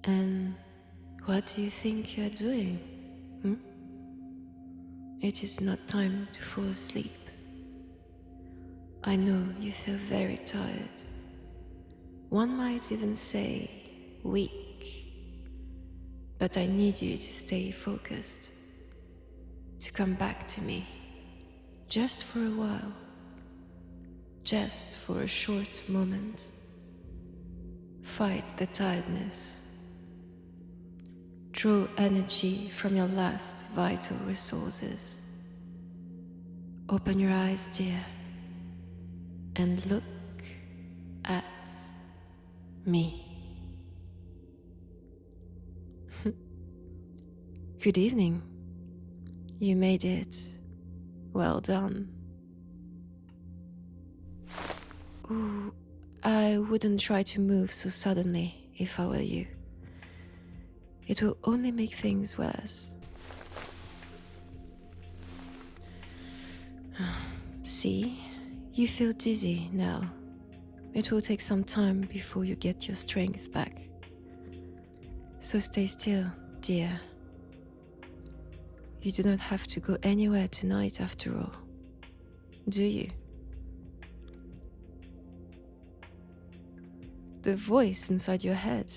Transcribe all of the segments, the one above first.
And what do you think you're doing? It is not time to fall asleep. I know you feel very tired. One might even say weak. But I need you to stay focused. To come back to me. Just for a while. Just for a short moment. Fight the tiredness. Draw energy from your last vital resources. Open your eyes, dear, and look at me. Good evening. You made it. Well done. Ooh, I wouldn't try to move so suddenly if I were you. It will only make things worse. See, you feel dizzy now. It will take some time before you get your strength back. So stay still, dear. You do not have to go anywhere tonight after all, do you? The voice inside your head.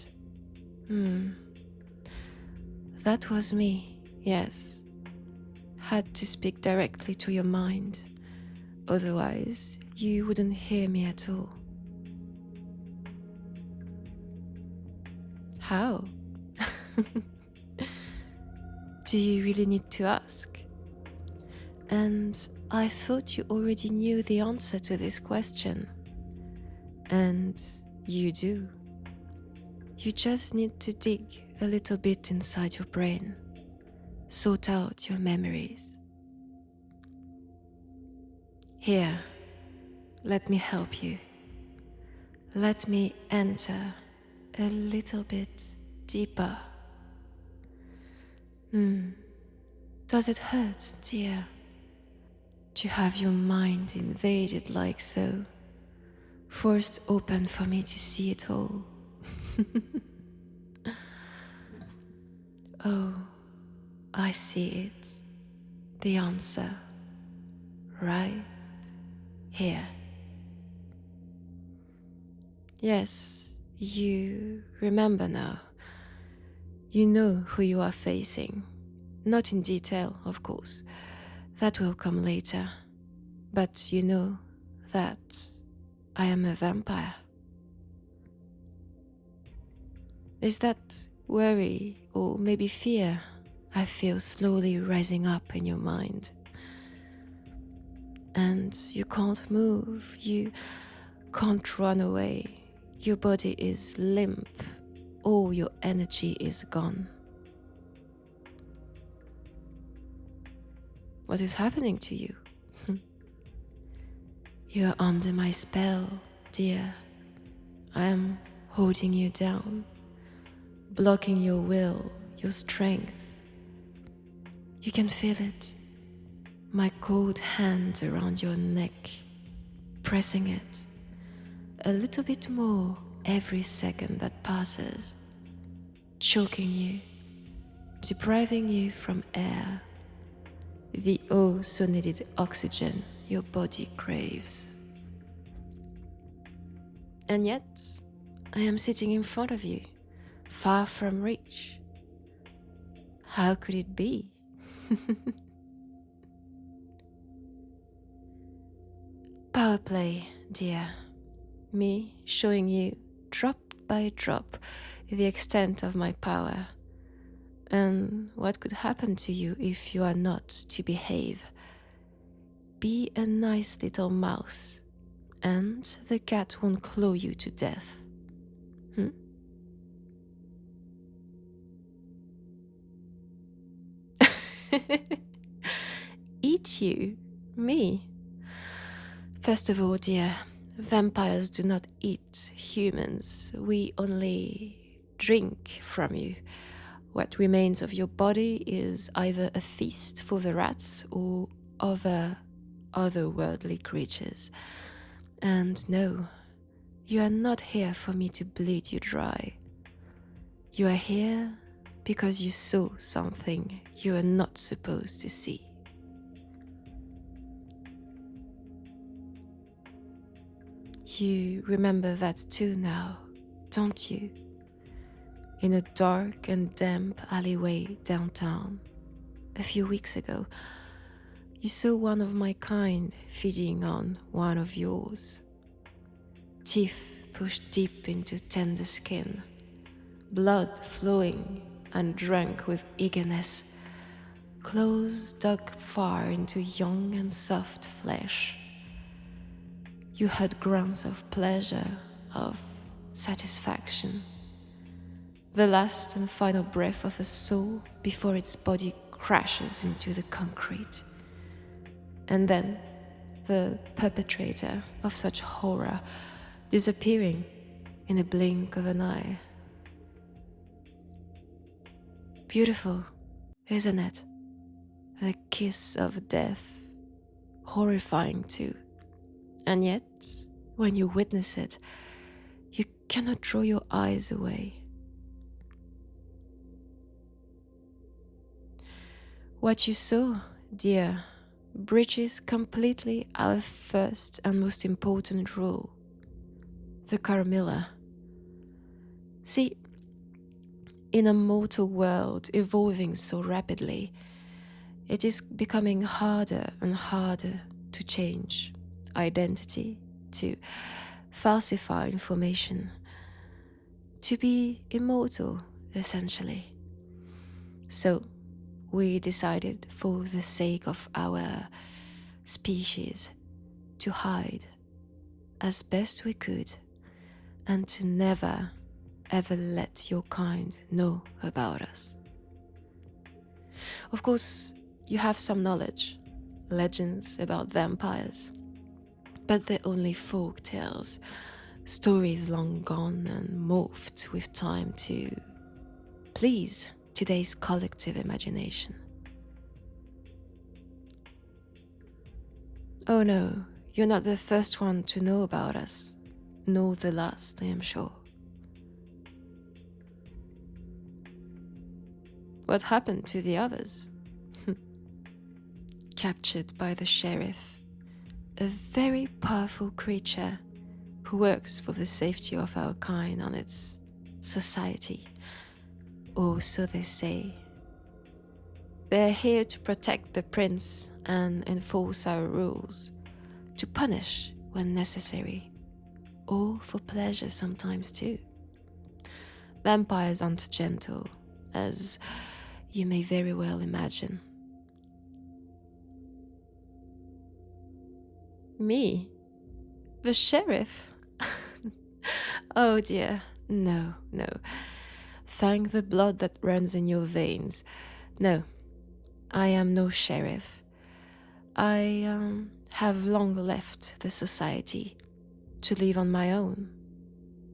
That was me, yes. Had to speak directly to your mind. Otherwise, you wouldn't hear me at all. How? Do you really need to ask? And I thought you already knew the answer to this question. And you do. You just need to dig a little bit inside your brain. Sort out your memories. Here, let me help you. Let me enter a little bit deeper. Does it hurt, dear, to have your mind invaded like so, forced open for me to see it all? Oh, I see it. The answer. Right here. Yes, you remember now. You know who you are facing. Not in detail, of course. That will come later. But you know that I am a vampire. Is that worry or maybe fear I feel slowly rising up in your mind? And you can't move, you can't run away. Your body is limp. All your energy is gone. What is happening to you? You are under my spell, dear. I am holding you down, blocking your will, your strength. You can feel it. My cold hand around your neck, pressing it a little bit more every second that passes, choking you, depriving you from air, the oh so needed oxygen your body craves. And yet, I am sitting in front of you, far from reach. How could it be? Power play, dear. Me showing you, drop by drop, the extent of my power. And what could happen to you if you are not to behave. Be a nice little mouse, and the cat won't claw you to death. Eat you? Me? First of all, dear, vampires do not eat humans. We only drink from you. What remains of your body is either a feast for the rats or otherworldly creatures. And no, you are not here for me to bleed you dry. You are here because you saw something you are not supposed to see. You remember that too now, don't you? In a dark and damp alleyway downtown, a few weeks ago, you saw one of my kind feeding on one of yours. Teeth pushed deep into tender skin, blood flowing and drunk with eagerness, claws dug far into young and soft flesh. You heard grunts of pleasure, of satisfaction, the last and final breath of a soul before its body crashes into the concrete. And then the perpetrator of such horror disappearing in a blink of an eye. Beautiful, isn't it? The kiss of death, horrifying too. And yet, when you witness it, you cannot draw your eyes away. What you saw, dear, breaches completely our first and most important rule, the Carmilla. See, in a mortal world evolving so rapidly, it is becoming harder and harder to change identity, to falsify information, to be immortal, essentially. So, we decided, for the sake of our species, to hide as best we could and to never, ever let your kind know about us. Of course, you have some knowledge, legends about vampires, but they're only folk tales, stories long gone and morphed with time to please today's collective imagination. Oh no, you're not the first one to know about us, nor the last, I am sure. What happened to the others? Captured by the sheriff, a very powerful creature who works for the safety of our kind and its society. Or so they say. They're here to protect the prince and enforce our rules, to punish when necessary, or for pleasure sometimes too. Vampires aren't gentle, as you may very well imagine. Me? The sheriff? Oh dear, no. Thank the blood that runs in your veins. No, I am no sheriff. I have long left the society to live on my own,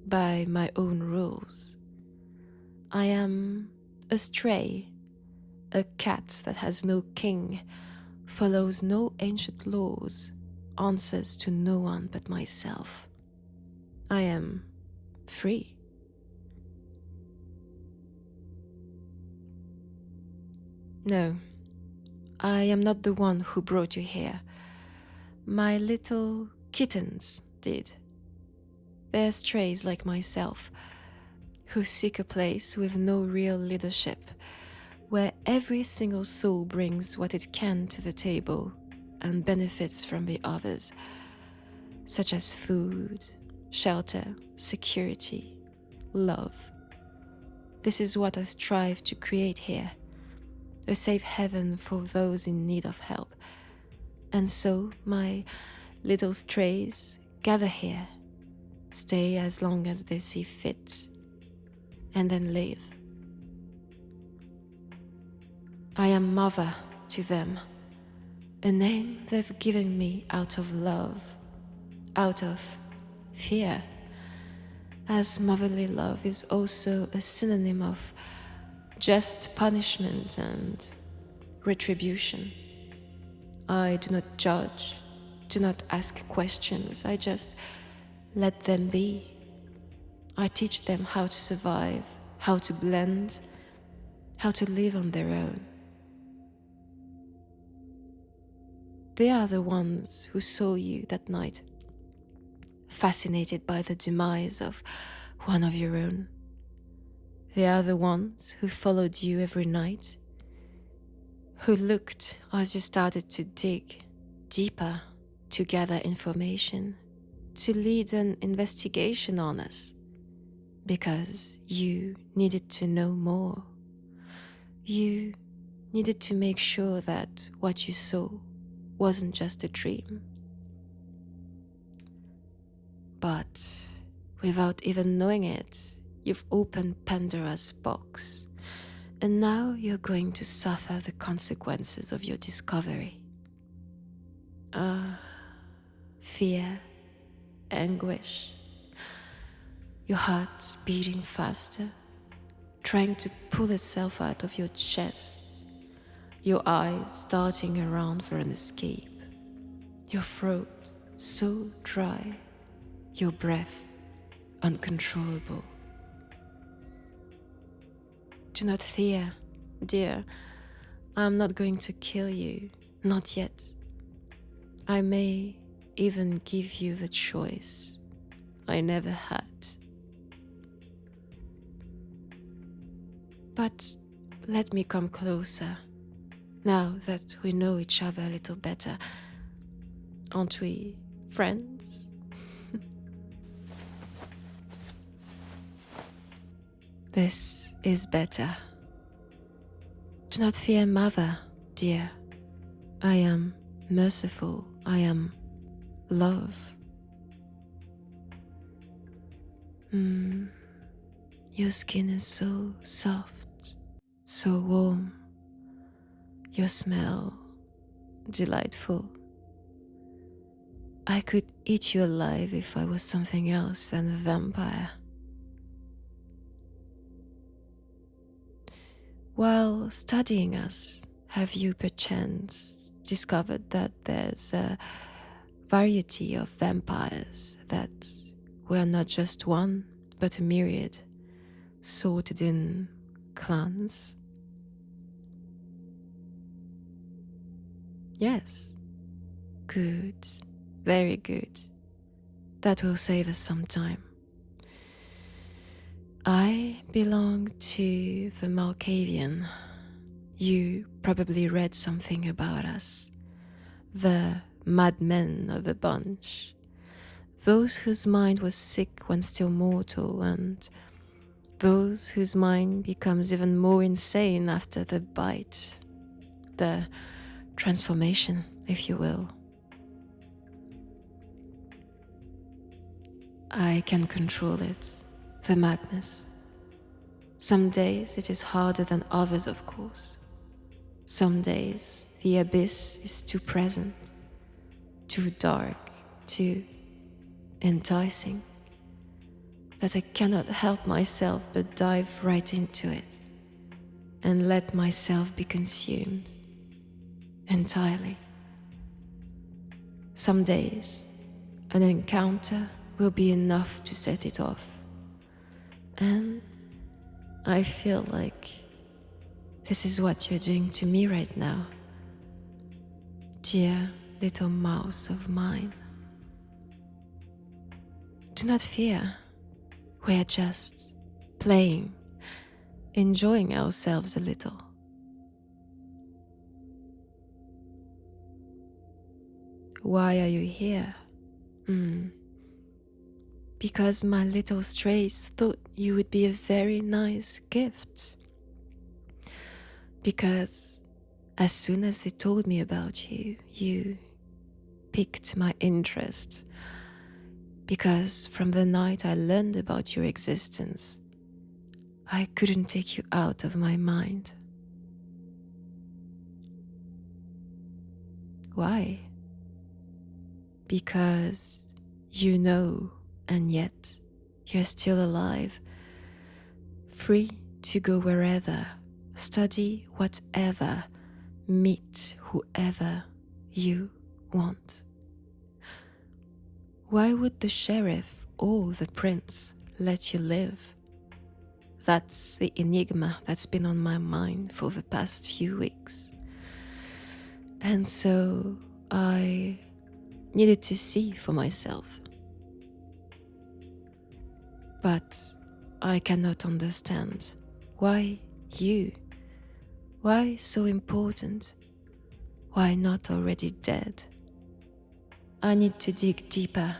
by my own rules. I am a stray, a cat that has no king, follows no ancient laws, answers to no one but myself. I am free. No, I am not the one who brought you here. My little kittens did. They're strays like myself, who seek a place with no real leadership, where every single soul brings what it can to the table and benefits from the others, such as food, shelter, security, love. This is what I strive to create here. A safe haven for those in need of help. And so my little strays gather here, stay as long as they see fit, and then leave. I am mother to them, a name they've given me out of love, out of fear, as motherly love is also a synonym of just punishment and retribution. I do not judge, do not ask questions, I just let them be. I teach them how to survive, how to blend, how to live on their own. They are the ones who saw you that night, fascinated by the demise of one of your own. They are the ones who followed you every night, who looked as you started to dig deeper to gather information, to lead an investigation on us, because you needed to know more. You needed to make sure that what you saw wasn't just a dream. But without even knowing it, you've opened Pandora's box, and now you're going to suffer the consequences of your discovery. Fear, anguish, your heart beating faster, trying to pull itself out of your chest, your eyes darting around for an escape, your throat so dry, your breath uncontrollable. Do not fear, dear. I'm not going to kill you, not yet. I may even give you the choice I never had. But let me come closer, now that we know each other a little better. Aren't we friends? This is better. Do not fear, mother, dear. I am merciful. I am love. Your skin is so soft, so warm. Your smell delightful. I could eat you alive if I was something else than a vampire. While studying us, have you perchance discovered that there's a variety of vampires, that we're not just one, but a myriad, sorted in clans? Yes. Good. Very good. That will save us some time. I belong to the Mavian. You probably read something about us. The madmen of the bunch. Those whose mind was sick when still mortal, and those whose mind becomes even more insane after the bite. The transformation, if you will. I can control it, the madness. Some days it is harder than others, of course. Some days the abyss is too present, too dark, too enticing, that I cannot help myself but dive right into it and let myself be consumed entirely. Some days an encounter will be enough to set it off. And I feel like this is what you're doing to me right now, dear little mouse of mine. Do not fear. We're just playing, enjoying ourselves a little. Why are you here? Because my little strays thought you would be a very nice gift. Because as soon as they told me about you, you piqued my interest. Because from the night I learned about your existence, I couldn't take you out of my mind. Why? Because you know, and yet you're still alive, free to go wherever, study whatever, meet whoever you want. Why would the sheriff or the prince let you live? That's the enigma that's been on my mind for the past few weeks. And so I needed to see for myself. But I cannot understand why you? Why so important? Why not already dead? I need to dig deeper,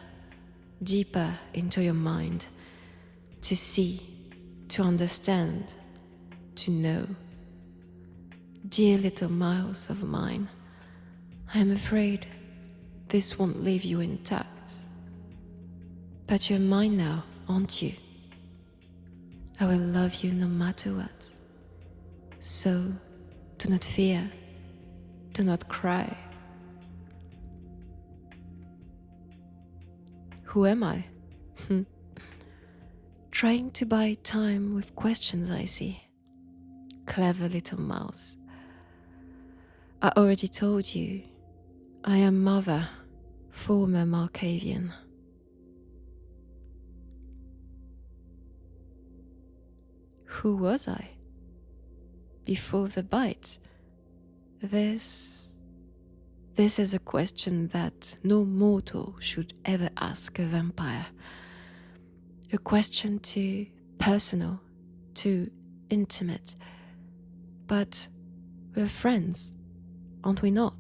deeper into your mind, to see, to understand, to know. Dear little mouse of mine, I'm afraid this won't leave you intact. But you're mine now, aren't you? I will love you no matter what. So, do not fear, do not cry. Who am I? Trying to buy time with questions, I see. Clever little mouse. I already told you, I am Mother, former Mavian. Who was I? Before the bite? This is a question that no mortal should ever ask a vampire. A question too personal, too intimate. But we're friends, aren't we not?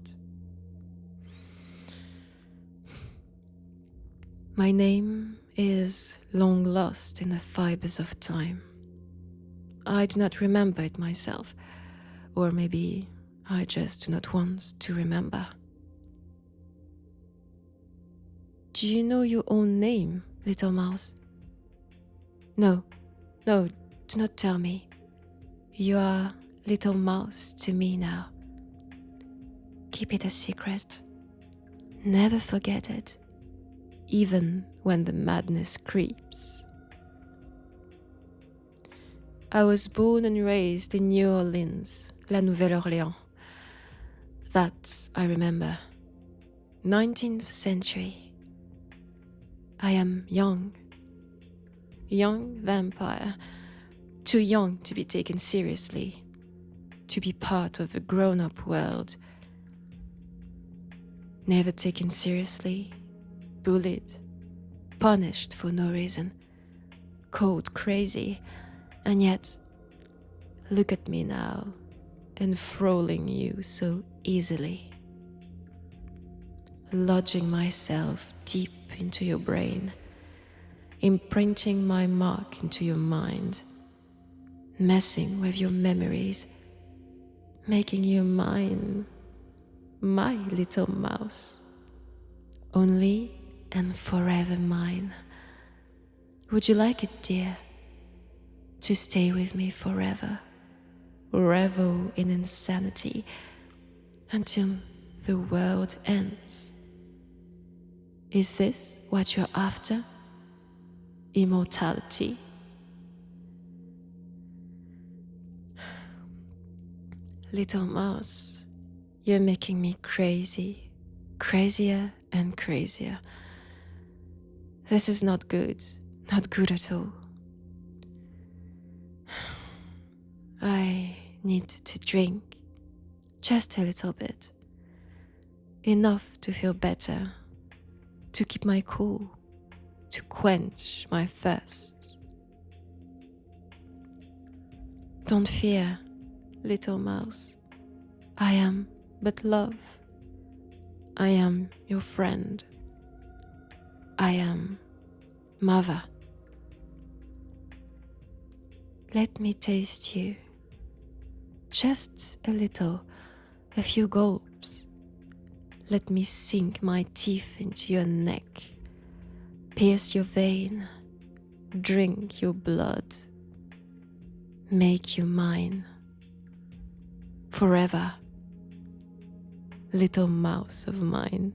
My name is long lost in the fibers of time. I do not remember it myself, or maybe I just do not want to remember. Do you know your own name, little mouse? No, do not tell me. You are little mouse to me now. Keep it a secret. Never forget it, even when the madness creeps. I was born and raised in New Orleans, La Nouvelle-Orléans. That I remember. 19th century. I am young vampire, too young to be taken seriously, to be part of the grown-up world. Never taken seriously, bullied, punished for no reason, called crazy. And yet, look at me now, enthralling you so easily. Lodging myself deep into your brain, imprinting my mark into your mind, messing with your memories, making you mine, my little mouse, only and forever mine. Would you like it, dear? To stay with me forever, revel in insanity until the world ends. Is this what you're after? Immortality? Little mouse, you're making me crazy, crazier and crazier. This is not good at all. I need to drink, just a little bit. Enough to feel better, to keep my cool, to quench my thirst. Don't fear, little mouse. I am but love. I am your friend. I am Mother. Let me taste you. Just a little, a few gulps. Let me sink my teeth into your neck, pierce your vein, drink your blood, make you mine. Forever, little mouse of mine.